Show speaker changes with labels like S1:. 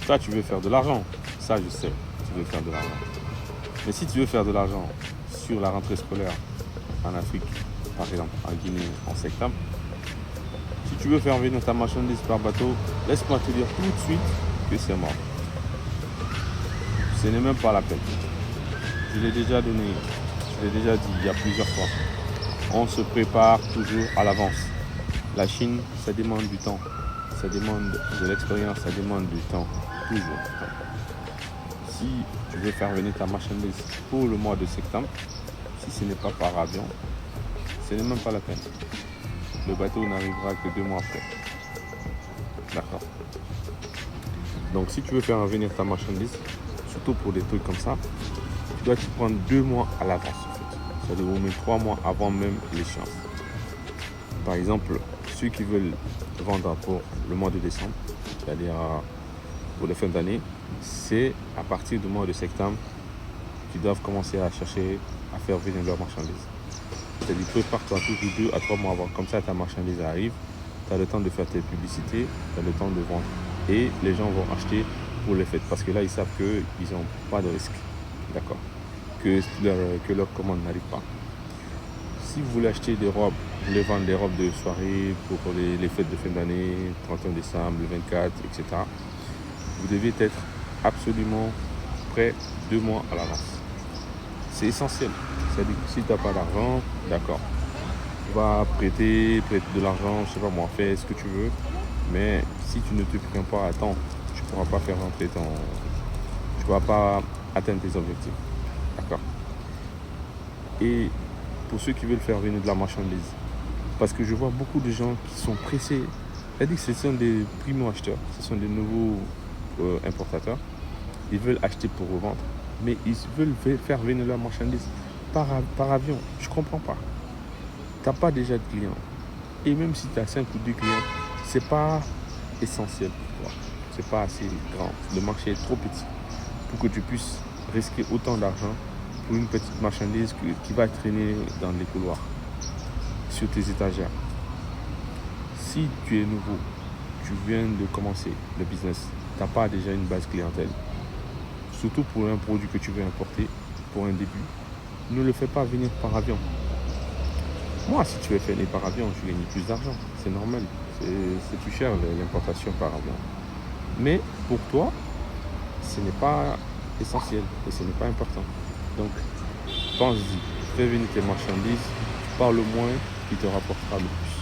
S1: Toi, tu veux faire de l'argent. Ça, je sais. Tu veux faire de l'argent. Mais si tu veux faire de l'argent sur la rentrée scolaire en Afrique, par exemple en Guinée en septembre, si tu veux faire venir ta marchandise par bateau, laisse-moi te dire tout de suite que c'est mort. Ce n'est même pas la peine. Je l'ai déjà donné, je l'ai déjà dit il y a plusieurs fois. On se prépare toujours à l'avance. La Chine, ça demande du temps. Ça demande de l'expérience, ça demande du temps. Toujours. Si tu veux faire venir ta marchandise pour le mois de septembre, si ce n'est pas par avion, ce n'est même pas la peine. Le bateau n'arrivera que 2 mois après. D'accord. Donc si tu veux faire venir ta marchandise, surtout pour des trucs comme ça, tu dois t'y prendre 2 mois à l'avance en fait. C'est-à-dire au moins 3 mois avant même l'échéance. Par exemple, ceux qui veulent vendre pour le mois de décembre, c'est-à-dire pour les fins d'année, c'est à partir du mois de septembre qu'ils doivent commencer à chercher à faire venir leur marchandise. C'est-à-dire prépare-toi toujours 2 à 3 mois avant. Comme ça, ta marchandise arrive, tu as le temps de faire tes publicités, tu as le temps de vendre. Et les gens vont acheter pour les fêtes. Parce que là, ils savent qu'ils n'ont pas de risque. D'accord. Que leur commande n'arrive pas. Si vous voulez acheter des robes, vous voulez vendre des robes de soirée pour les fêtes de fin d'année, 31 décembre, le 24, etc., vous devez être absolument prêt 2 mois à l'avance. C'est essentiel. C'est-à-dire que si tu n'as pas d'argent, d'accord, va prêter de l'argent, je sais pas moi, fais ce que tu veux. Mais si tu ne te prends pas à temps, tu ne pourras pas faire rentrer tu ne pourras pas atteindre tes objectifs. D'accord. Et pour ceux qui veulent faire venir de la marchandise, parce que je vois beaucoup de gens qui sont pressés. C'est-à-dire que ce sont des primo-acheteurs, ce sont des nouveaux importateurs. Ils veulent acheter pour revendre, mais ils veulent faire venir la marchandise par avion. Je ne comprends pas. Tu n'as pas déjà de clients. Et même si tu as 5 ou 10 clients, ce n'est pas essentiel pour toi. Ce n'est pas assez grand. Le marché est trop petit pour que tu puisses risquer autant d'argent pour une petite marchandise qui va traîner dans les couloirs, sur tes étagères. Si tu es nouveau, tu viens de commencer le business, tu n'as pas déjà une base clientèle, surtout pour un produit que tu veux importer pour un début, ne le fais pas venir par avion. Moi, si tu veux faire venir par avion, tu gagnes plus d'argent, c'est normal, c'est plus cher l'importation par avion. Mais pour toi, ce n'est pas essentiel et ce n'est pas important. Donc, pense-y, fais venir tes marchandises par le moins qui te rapportera le plus.